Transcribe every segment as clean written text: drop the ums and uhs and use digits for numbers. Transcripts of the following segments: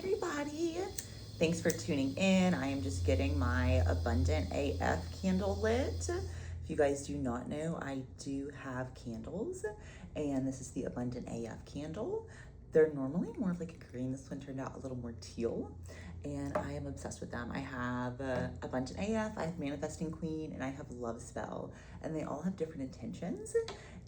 everybody. Thanks for tuning in. I am just getting my Abundant AF candle lit. If you guys do not know, I do have candles, and this is the Abundant AF candle. They're normally more of like a green. This one turned out a little more teal, and I am obsessed with them. I have Abundant AF, I have Manifesting Queen, and I have Love Spell, and they all have different intentions.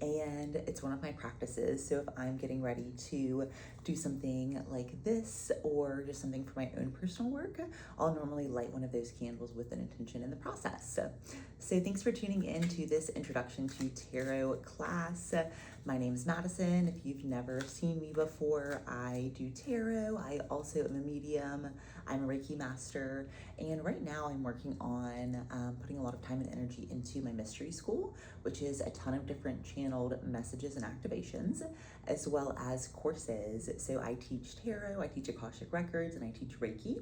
And it's one of my practices. So if I'm getting ready to do something like this or just something for my own personal work, I'll normally light one of those candles with an intention in the process. So thanks for tuning in to this introduction to tarot class. My name is Madison. If you've never seen me before, I do tarot. I also am a medium. I'm a Reiki master. And right now I'm working on putting a lot of time and energy into my mystery school, which is a ton of different channeled messages and activations, as well as courses. So I teach tarot, I teach Akashic Records, and I teach Reiki.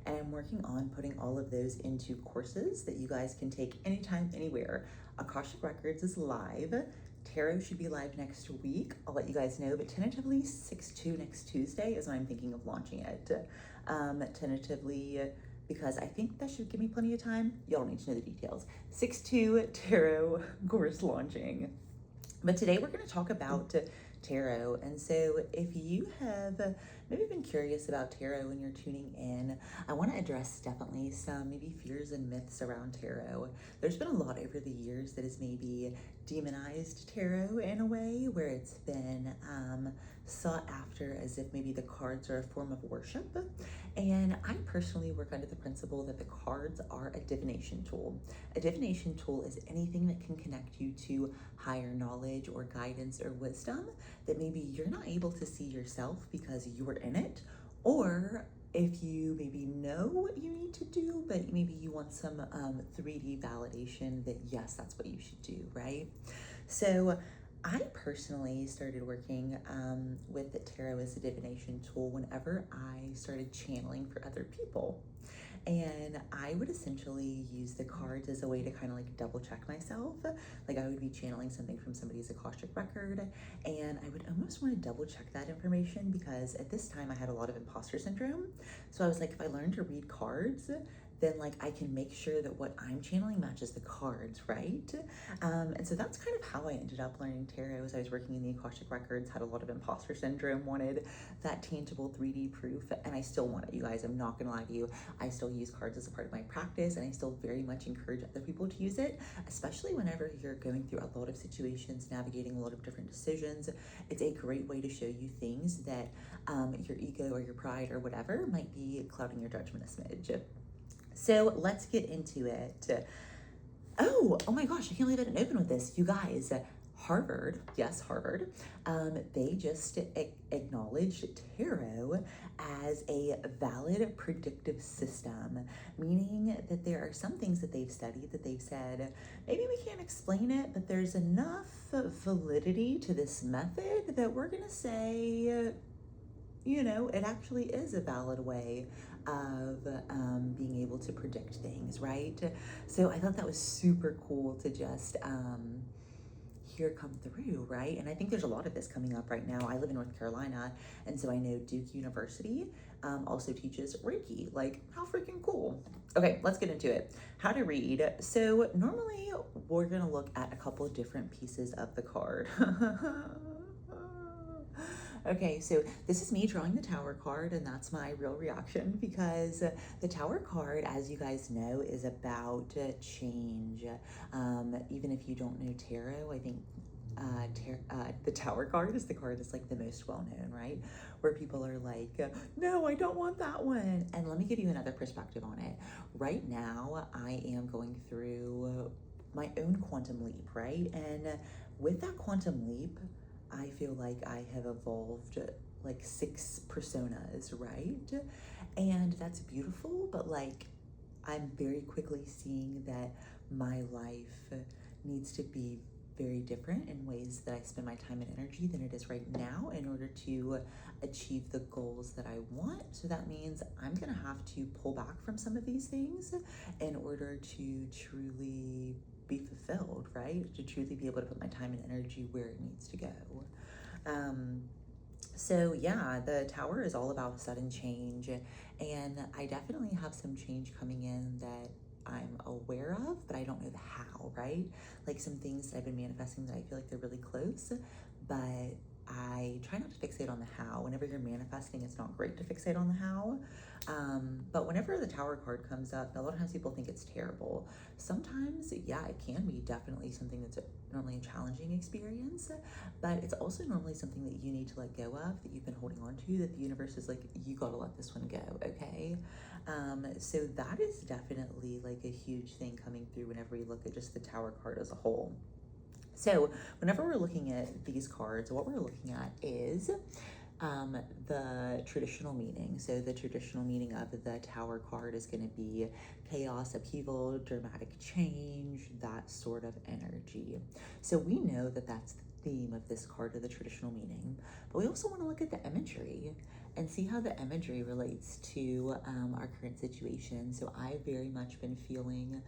And I'm working on putting all of those into courses that you guys can take anytime, anywhere. Akashic Records is live. Tarot should be live next week. I'll let you guys know, but tentatively 6/2 next Tuesday is when I'm thinking of launching it. Tentatively, because I think that should give me plenty of time. Y'all don't need to know the details. 6/2 tarot course launching. But today we're going to talk about tarot. And so if you have maybe been curious about tarot when you're tuning in, I want to address definitely some maybe fears and myths around tarot. There's been a lot over the years that has maybe demonized tarot in a way where it's been sought after as if maybe the cards are a form of worship. And I personally work under the principle that the cards are a divination tool. A divination tool is anything that can connect you to higher knowledge or guidance or wisdom that maybe you're not able to see yourself because you were in it, or if you maybe know what you need to do, but maybe you want some 3D validation that yes, that's what you should do, right? So I personally started working with the tarot as a divination tool whenever I started channeling for other people. And I would essentially use the cards as a way to kind of like double check myself. Like I would be channeling something from somebody's Akashic record, and I would almost want to double check that information because at this time I had a lot of imposter syndrome. So I was like, if I learn to read cards, then like I can make sure that what I'm channeling matches the cards, right? And so that's kind of how I ended up learning tarot. As I was working in the Akashic records, had a lot of imposter syndrome, wanted that tangible 3D proof, and I still want it, you guys. I'm not gonna lie to you. I still use cards as a part of my practice, and I still very much encourage other people to use it, especially whenever you're going through a lot of situations, navigating a lot of different decisions. It's a great way to show you things that your ego or your pride or whatever might be clouding your judgment a smidge. So let's get into it. Oh my gosh, I can't believe I didn't open with this. You guys, Harvard, yes, Harvard, they just acknowledged tarot as a valid predictive system, meaning that there are some things that they've studied that they've said, maybe we can't explain it, but there's enough validity to this method that we're gonna say, it actually is a valid way of being able to predict things, right? So I thought that was super cool to just hear come through, right? And I think there's a lot of this coming up right now. I live in North Carolina, and so I know Duke University also teaches Reiki. Like, how freaking cool. Okay, let's get into it. How to read. So normally we're gonna look at a couple of different pieces of the card. Okay, so this is me drawing the Tower card, and that's my real reaction because the Tower card, as you guys know, is about change. Even if you don't know tarot, I think the Tower card is the card that's like the most well-known, right? Where people are like, no, I don't want that one. And let me give you another perspective on it. Right now, I am going through my own quantum leap, right? And with that quantum leap, I feel like I have evolved like 6 personas, right? And that's beautiful, but like I'm very quickly seeing that my life needs to be very different in ways that I spend my time and energy than it is right now in order to achieve the goals that I want. So that means I'm gonna have to pull back from some of these things in order to truly be fulfilled, right? To truly be able to put my time and energy where it needs to go. So yeah, the Tower is all about sudden change, and I definitely have some change coming in that I'm aware of, but I don't know the how, right? Like some things that I've been manifesting that I feel like they're really close, but I try not to fixate on the how. Whenever you're manifesting, it's not great to fixate on the how. But whenever the Tower card comes up, a lot of times people think it's terrible. Sometimes, yeah, it can be definitely something that's normally a challenging experience, but it's also normally something that you need to let go of, that you've been holding on to, that the universe is like, you gotta let this one go, okay? So that is definitely like a huge thing coming through whenever we look at just the Tower card as a whole. So whenever we're looking at these cards, what we're looking at is the traditional meaning. So the traditional meaning of the Tower card is going to be chaos, upheaval, dramatic change, that sort of energy. So we know that that's the theme of this card, of the traditional meaning, but we also want to look at the imagery and see how the imagery relates to our current situation. So I've very much been feeling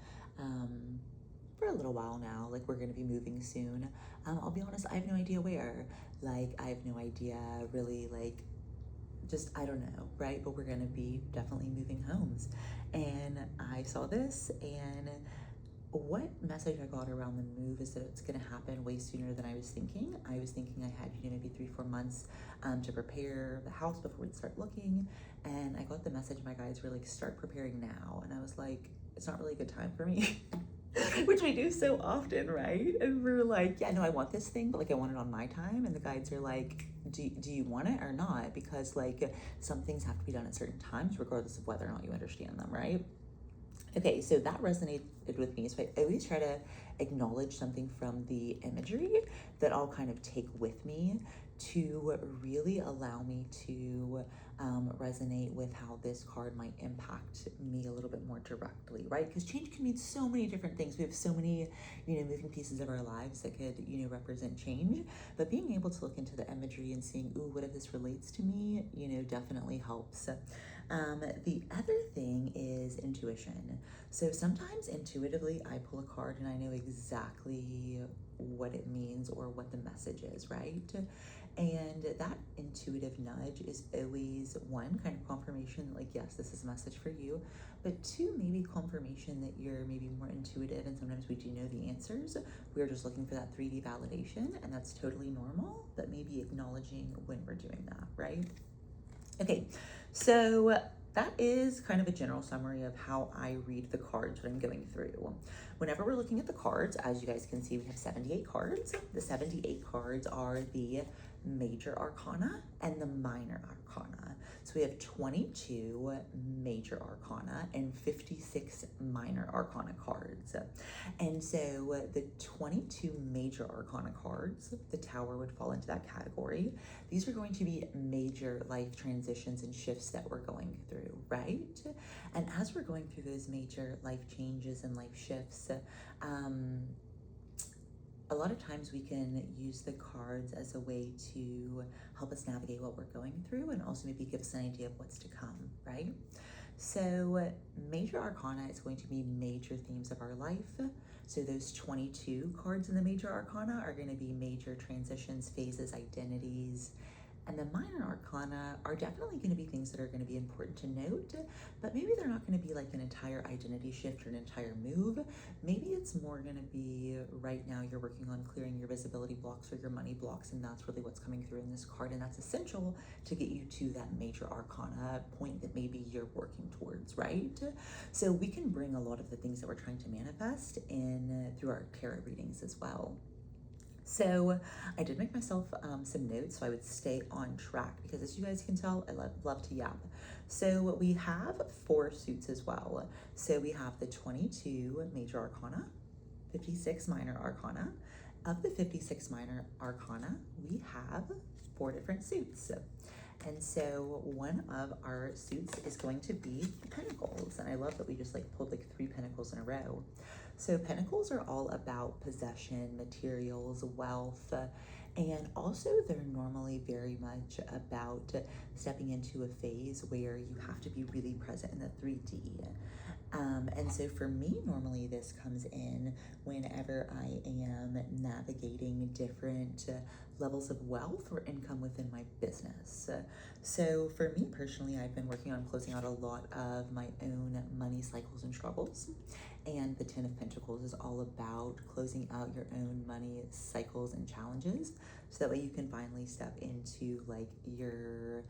for a little while now, like we're going to be moving soon. I'll be honest, I have no idea where. Like, I have no idea really, like, just, I don't know, right? But we're going to be definitely moving homes. And I saw this, and what message I got around the move is that it's going to happen way sooner than I was thinking. I was thinking I had, maybe 3-4 months to prepare the house before we'd start looking. And I got the message, my guys were like, start preparing now. And I was like, it's not really a good time for me. Which we do so often, right? And we're like, yeah, no, I want this thing, but like I want it on my time. And the guides are like, do you want it or not? Because like some things have to be done at certain times, regardless of whether or not you understand them, right? Okay, so that resonated with me. So I always try to acknowledge something from the imagery that I'll kind of take with me to really allow me to resonate with how this card might impact me a little bit more directly, right? Because change can mean so many different things. We have so many, moving pieces of our lives that could, represent change. But being able to look into the imagery and seeing, ooh, what if this relates to me, definitely helps. The other thing is intuition. So sometimes intuitively I pull a card and I know exactly what it means or what the message is, right? And that intuitive nudge is always one, kind of confirmation that like, yes, this is a message for you, but two, maybe confirmation that you're maybe more intuitive, and sometimes we do know the answers. We're just looking for that 3D validation, and that's totally normal, but maybe acknowledging when we're doing that, right? Okay, so that is kind of a general summary of how I read the cards when I'm going through. Whenever we're looking at the cards, as you guys can see, we have 78 cards. The 78 cards are the major arcana and the minor arcana. So we have 22 major arcana and 56 minor arcana cards. And so the 22 major arcana cards, the Tower would fall into that category. These are going to be major life transitions and shifts that we're going through, right? And as we're going through those major life changes and life shifts, a lot of times we can use the cards as a way to help us navigate what we're going through and also maybe give us an idea of what's to come, right? So major arcana is going to be major themes of our life. So those 22 cards in the major arcana are going to be major transitions, phases, identities. And the minor arcana are definitely going to be things that are going to be important to note, but maybe they're not going to be like an entire identity shift or an entire move. Maybe it's more going to be right now you're working on clearing your visibility blocks or your money blocks, and that's really what's coming through in this card, and that's essential to get you to that major arcana point that maybe you're working towards, right? So we can bring a lot of the things that we're trying to manifest in through our tarot readings as well. So I did make myself some notes so I would stay on track, because as you guys can tell, I love to yap. So we have 4 suits as well. So we have the 22 major arcana, 56 minor arcana. Of the 56 minor arcana, we have 4 different suits. And so one of our suits is going to be the Pentacles. And I love that we just like pulled like 3 Pentacles in a row. So Pentacles are all about possession, materials, wealth, and also they're normally very much about stepping into a phase where you have to be really present in the 3D. And so for me, normally this comes in whenever I am navigating different levels of wealth or income within my business. So for me personally, I've been working on closing out a lot of my own money cycles and struggles. And the Ten of Pentacles is all about closing out your own money cycles and challenges. So that way you can finally step into like your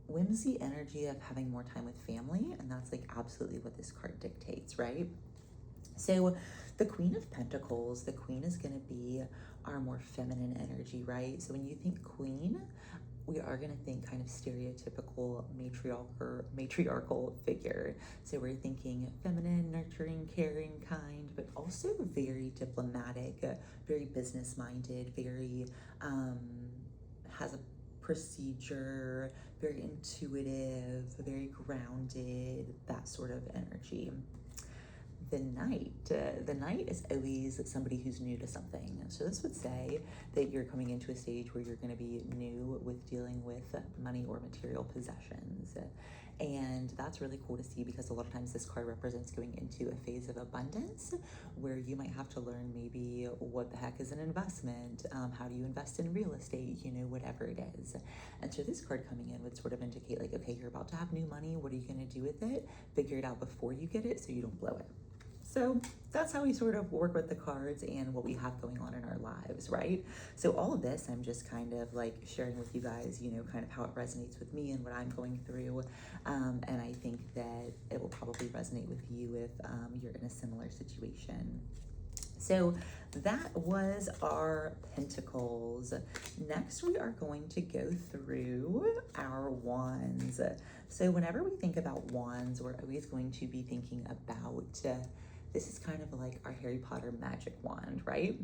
whimsy energy of having more time with family. And that's like absolutely what this card dictates, right? So the Queen of Pentacles, the Queen is going to be our more feminine energy, right? So when you think Queen, we are going to think kind of stereotypical matriarchal figure. So we're thinking feminine, nurturing, caring, kind, but also very diplomatic, very business-minded, very has a procedure, very intuitive, very grounded, that sort of energy. The Knight is always somebody who's new to something. So this would say that you're coming into a stage where you're going to be new with dealing with money or material possessions. And that's really cool to see because a lot of times this card represents going into a phase of abundance where you might have to learn maybe what the heck is an investment, how do you invest in real estate, whatever it is. And so this card coming in would sort of indicate like, okay, you're about to have new money. What are you going to do with it? Figure it out before you get it so you don't blow it. So that's how we sort of work with the cards and what we have going on in our lives, right? So all of this, I'm just kind of like sharing with you guys, kind of how it resonates with me and what I'm going through. And I think that it will probably resonate with you if you're in a similar situation. So that was our Pentacles. Next, we are going to go through our Wands. So whenever we think about Wands, we're always going to be thinking about this is kind of like our Harry Potter magic wand, right?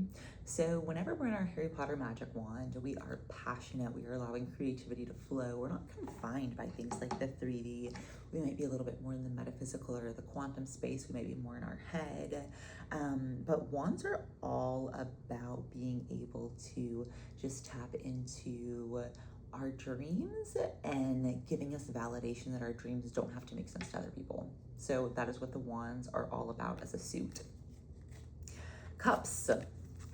So whenever we're in our Harry Potter magic wand, we are passionate, we are allowing creativity to flow. We're not confined by things like the 3D. We might be a little bit more in the metaphysical or the quantum space. We might be more in our head. But wands are all about being able to just tap into our dreams and giving us validation that our dreams don't have to make sense to other people. So that is what the wands are all about as a suit. Cups,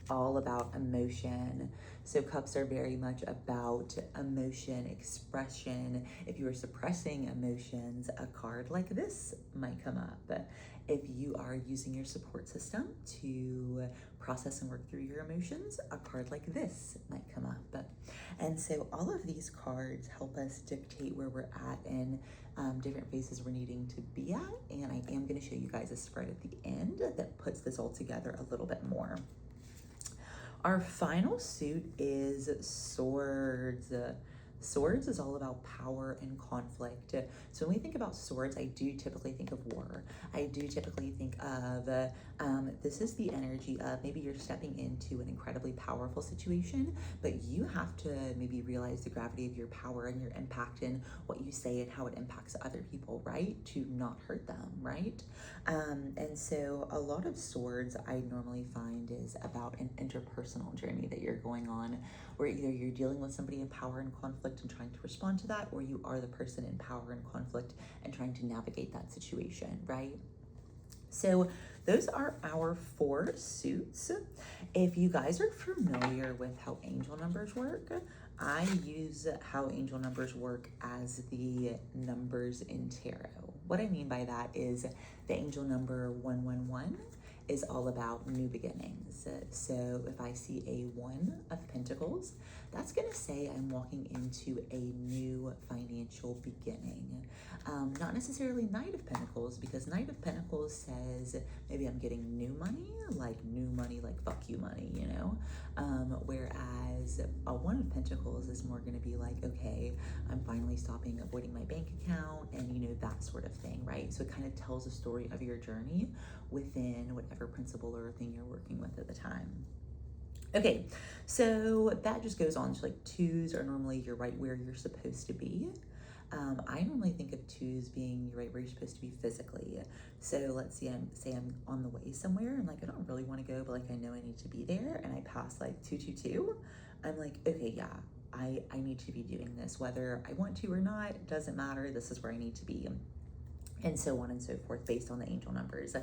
all about emotion. So cups are very much about emotion expression. If you are suppressing emotions, a card like this might come up. If you are using your support system to process and work through your emotions, a card like this might come up. And so all of these cards help us dictate where we're at in different phases we're needing to be at. And I am going to show you guys a spread at the end that puts this all together a little bit more. Our final suit is Swords. Swords is all about power and conflict. So when we think about swords, I do typically think of war. I do typically think of, this is the energy of maybe you're stepping into an incredibly powerful situation, but you have to maybe realize the gravity of your power and your impact and what you say and how it impacts other people, right? To not hurt them, right? And so a lot of swords I normally find is about an interpersonal journey that you're going on, where either you're dealing with somebody in power and conflict and trying to respond to that, or you are the person in power and conflict and trying to navigate that situation, right? So those are our 4 suits. If you guys are familiar with how angel numbers work, I use how angel numbers work as the numbers in tarot. What I mean by that is the angel number 111 is all about new beginnings. So if I see a 1 of Pentacles, that's going to say I'm walking into a new financial beginning. Not necessarily Knight of Pentacles, because Knight of Pentacles says maybe I'm getting new money like fuck you money, whereas a 1 of Pentacles is more going to be like, okay, I'm finally stopping avoiding my bank account and that sort of thing, right? So it kind of tells a story of your journey within whatever principle or thing you're working with at the time. Okay, so that just goes on to like 2s are normally you're right where you're supposed to be. I normally think of 2s being right where you're supposed to be physically. So let's say I'm on the way somewhere and like I don't really want to go, but like I know I need to be there, and I pass like 222. I'm like, okay, yeah, I need to be doing this, whether I want to or not, it doesn't matter. This is where I need to be. and so on and so forth based on the angel numbers.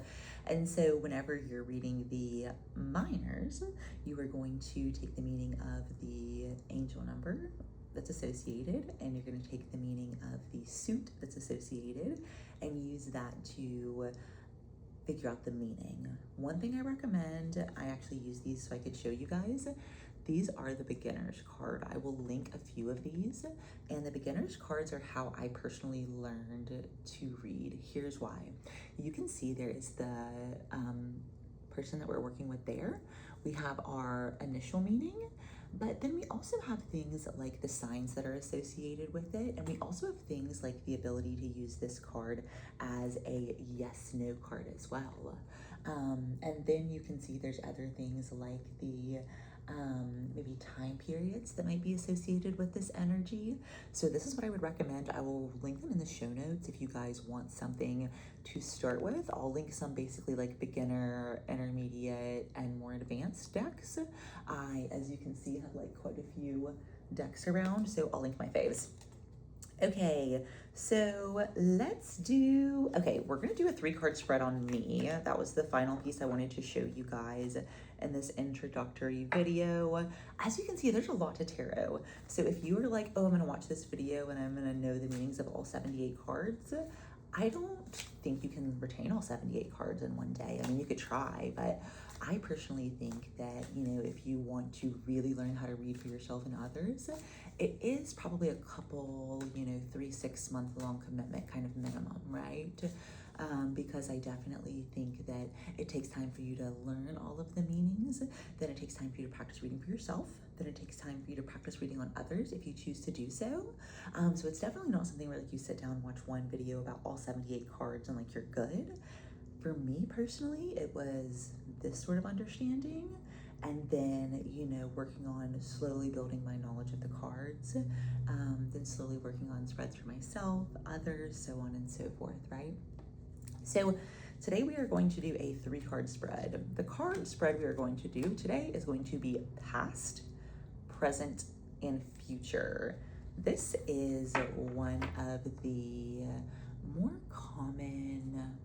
And so whenever you're reading the minors, you are going to take the meaning of the angel number that's associated, and you're going to take the meaning of the suit that's associated and use that to figure out the meaning. One thing I recommend, I actually use these so I could show you guys. These are the beginner's card. I will link a few of these, and the beginner's cards are how I personally learned to read. Here's why. You can see there is the person that we're working with there. We have our initial meaning, but then we also have things like the signs that are associated with it, and we also have things like the ability to use this card as a yes/no card as well. And then you can see there's other things like the maybe time periods that might be associated with this energy. So this is what I would recommend. I will link them in the show notes if you guys want something to start with. I'll link some basically like beginner, intermediate, and more advanced decks. I, as you can see, have like quite a few decks around, so I'll link my faves. Okay, so we're gonna do a 3-card spread on me. That was the final piece I wanted to show you guys in this introductory video. As you can see, there's a lot to tarot. So if you are like, oh, I'm gonna watch this video and I'm gonna know the meanings of all 78 cards, I don't think you can retain all 78 cards in one day. I mean, you could try, but I personally think that, you know, if you want to really learn how to read for yourself and others, it is probably a couple, 3-6 month long commitment kind of minimum, right? Because I definitely think that it takes time for you to learn all of the meanings, then it takes time for you to practice reading for yourself, then it takes time for you to practice reading on others if you choose to do so. So it's definitely not something where like you sit down and watch one video about all 78 cards and like you're good. For me personally, it was this sort of understanding, and then, working on slowly building my knowledge of the cards, then slowly working on spreads for myself, others, so on and so forth, right? So today we are going to do a 3-card spread. The card spread we are going to do today is going to be past, present, and future. This is one of the more common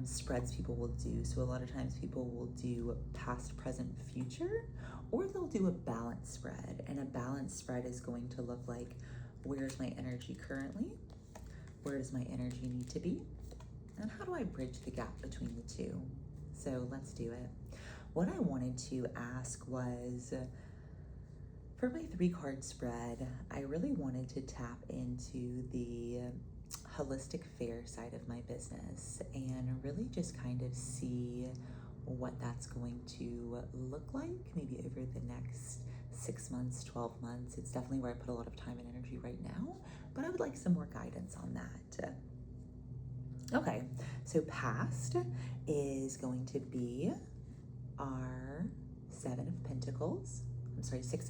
spreads people will do. So a lot of times people will do past, present, future, or they'll do a balance spread. And a balance spread is going to look like, where's my energy currently? Where does my energy need to be? And how do I bridge the gap between the two? So let's do it. What I wanted to ask was, for my 3-card spread, I really wanted to tap into the holistic fair side of my business and really just kind of see what that's going to look like maybe over the next 6 months, 12 months. It's definitely where I put a lot of time and energy right now, but I would like some more guidance on that. Okay, so past is going to be our 6 of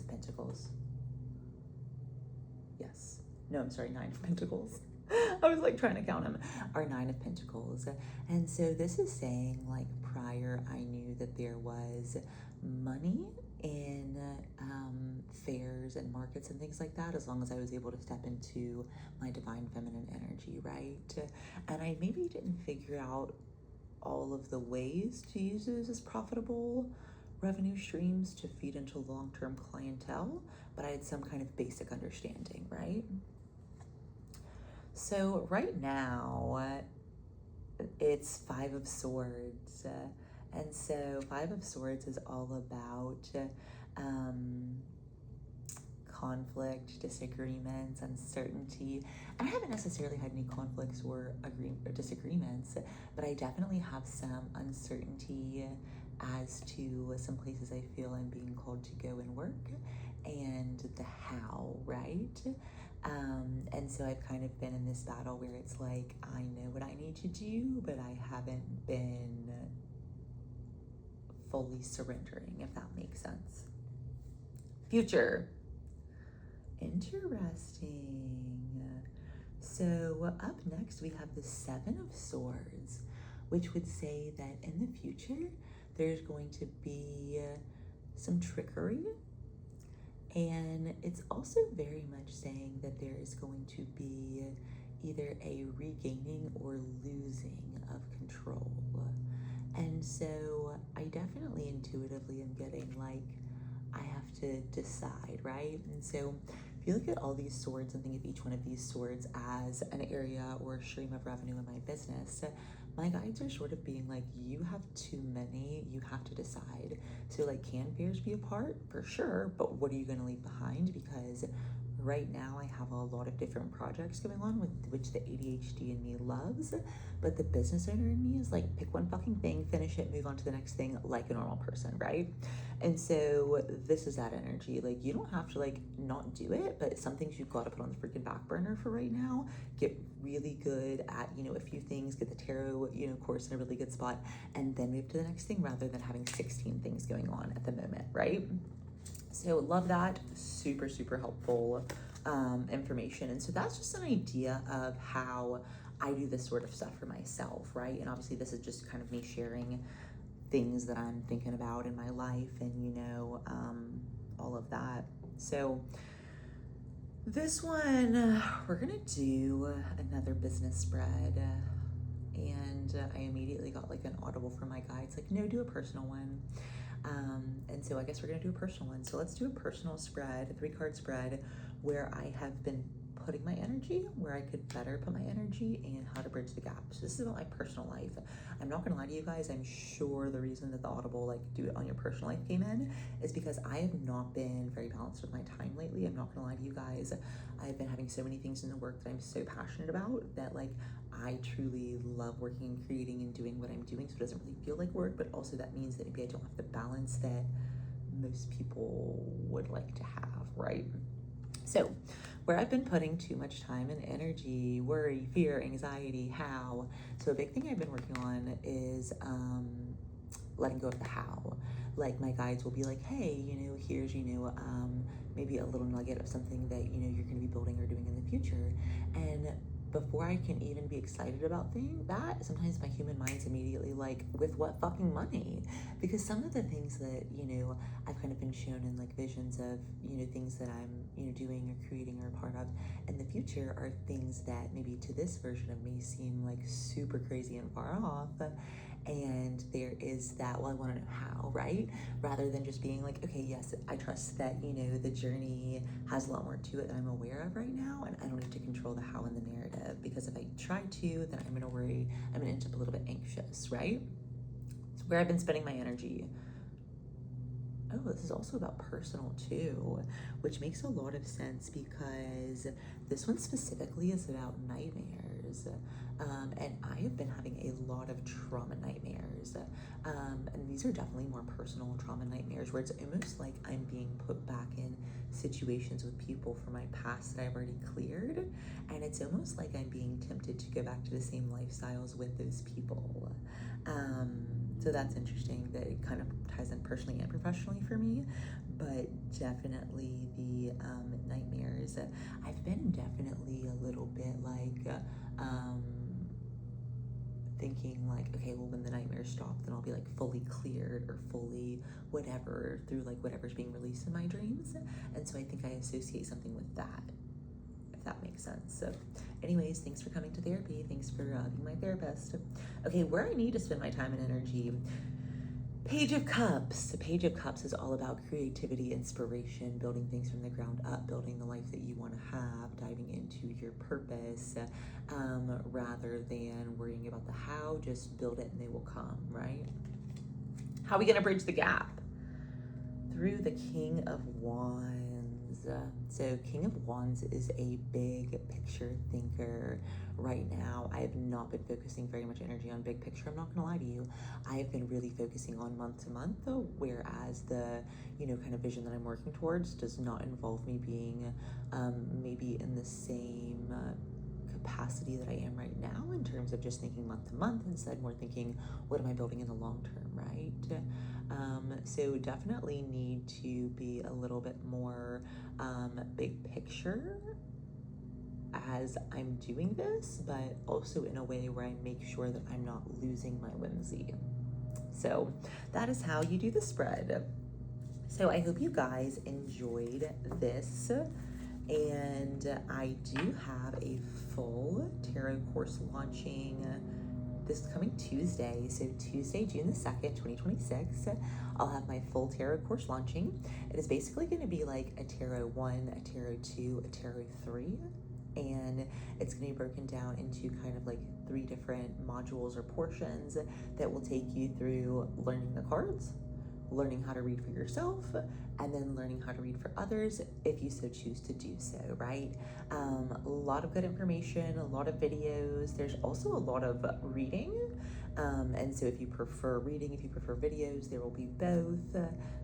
Pentacles. Yes. No, I'm sorry, 9 of Pentacles. I was like trying to count them. Our 9 of Pentacles. And so this is saying like prior I knew that there was money in fairs and markets and things like that, as long as I was able to step into my divine feminine energy, right? And I maybe didn't figure out all of the ways to use those as profitable revenue streams to feed into long-term clientele, but I had some kind of basic understanding, right? So right now, it's 5 of Swords. And so 5 of Swords is all about conflict, disagreements, uncertainty. And I haven't necessarily had any conflicts or disagreements, but I definitely have some uncertainty as to some places I feel I'm being called to go and work, and the how, right? And so I've kind of been in this battle where it's like, I know what I need to do, but I haven't been fully surrendering, if that makes sense. Future. Interesting. So up next we have the 7 of Swords, which would say that in the future there's going to be some trickery, and it's also very much saying that there is going to be either a regaining or losing of control. And so I definitely intuitively am getting like, I have to decide, right? And so if you look at all these swords and think of each one of these swords as an area or a stream of revenue in my business, my guides are sort of being like, you have too many, you have to decide. So like, can fears be a part? For sure, but what are you gonna leave behind? Because right now I have a lot of different projects going on with which the ADHD in me loves, but the business owner in me is like, pick one fucking thing, finish it, move on to the next thing like a normal person, right? And so this is that energy. Like, you don't have to like not do it, but some things you've got to put on the freaking back burner for right now. Get really good at, you know, a few things, get the tarot, you know, course in a really good spot, and then move to the next thing rather than having 16 things going on at the moment, right? So love that, super, super helpful information. And so that's just an idea of how I do this sort of stuff for myself, right? And obviously this is just kind of me sharing things that I'm thinking about in my life and, you know, all of that. So this one, we're gonna do another business spread. And I immediately got like an audible from my guides, like, no, do a personal one. And so I guess we're gonna do a personal one. So let's do a personal spread, a 3-card spread where I have been putting my energy, where I could better put my energy, and how to bridge the gap. So this is about my personal life. I'm not gonna lie to you guys, I'm sure the reason that the audible like do it on your personal life came in is because I have not been very balanced with my time lately. I'm not gonna lie to you guys. I've been having so many things in the work that I'm so passionate about that like I truly love working and creating and doing what I'm doing, so it doesn't really feel like work, but also that means that maybe I don't have the balance that most people would like to have, right? So where I've been putting too much time and energy, worry, fear, anxiety, how. So a big thing I've been working on is letting go of the how. Like my guides will be like, hey, you know, here's, you know, maybe a little nugget of something that, you know, you're going to be building or doing in the future. And before I can even be excited about that, sometimes my human mind's immediately like, with what fucking money? Because some of the things that, you know, I've kind of been shown in like visions of, you know, things that I'm, you know, doing or creating or a part of in the future are things that maybe to this version of me seem like super crazy and far off. And there is that, well, I want to know how, right? Rather than just being like, okay, yes, I trust that, you know, the journey has a lot more to it than I'm aware of right now, and I don't need to control the how in the narrative, because if I try to, then I'm going to worry, I'm going to end up a little bit anxious, right? So where I've been spending my energy. Oh, this is also about personal too, which makes a lot of sense because this one specifically is about nightmares. And I have been having a lot of trauma nightmares. And these are definitely more personal trauma nightmares where it's almost like I'm being put back in situations with people from my past that I've already cleared. And it's almost like I'm being tempted to go back to the same lifestyles with those people. So that's interesting that it kind of ties in personally and professionally for me, but definitely the nightmares. I've been definitely a little bit like thinking like, okay, well, when the nightmares stop, then I'll be like fully cleared or fully whatever through like whatever's being released in my dreams. And so I think I associate something with that, if that makes sense. So anyways, thanks for coming to therapy. Thanks for being my therapist. Okay, where I need to spend my time and energy. Page of Cups. The Page of Cups is all about creativity, inspiration, building things from the ground up, building the life that you want to have, diving into your purpose, rather than worrying about the how. Just build it and they will come, right? How are we going to bridge the gap? Through the King of Wands. So King of Wands is a big picture thinker right now. I have not been focusing very much energy on big picture. I'm not gonna lie to you. I have been really focusing on month to month though, whereas the, you know, kind of vision that I'm working towards does not involve me being maybe in the same capacity that I am right now in terms of just thinking month to month, instead more thinking, what am I building in the long term, right? So definitely need to be a little bit more big picture as I'm doing this, but also in a way where I make sure that I'm not losing my whimsy. So that is how you do the spread. So I hope you guys enjoyed this And I do have a full tarot course launching this coming Tuesday. So Tuesday, June the 2nd, 2026, I'll have my full tarot course launching. It is basically going to be like a tarot 1, a tarot 2, a tarot 3. And it's going to be broken down into kind of like 3 different modules or portions that will take you through learning the cards, learning how to read for yourself, and then learning how to read for others if you so choose to do so, right? A lot of good information, a lot of videos. There's also a lot of reading. And so if you prefer reading, if you prefer videos, there will be both.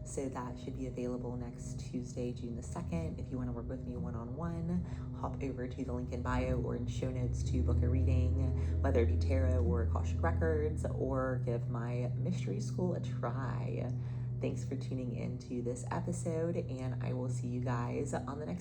So that should be available next Tuesday, June the 2nd. If you want to work with me one-on-one, hop over to the link in bio or in show notes to book a reading, whether it be tarot or Akashic Records, or give my mystery school a try. Thanks for tuning into this episode, and I will see you guys on the next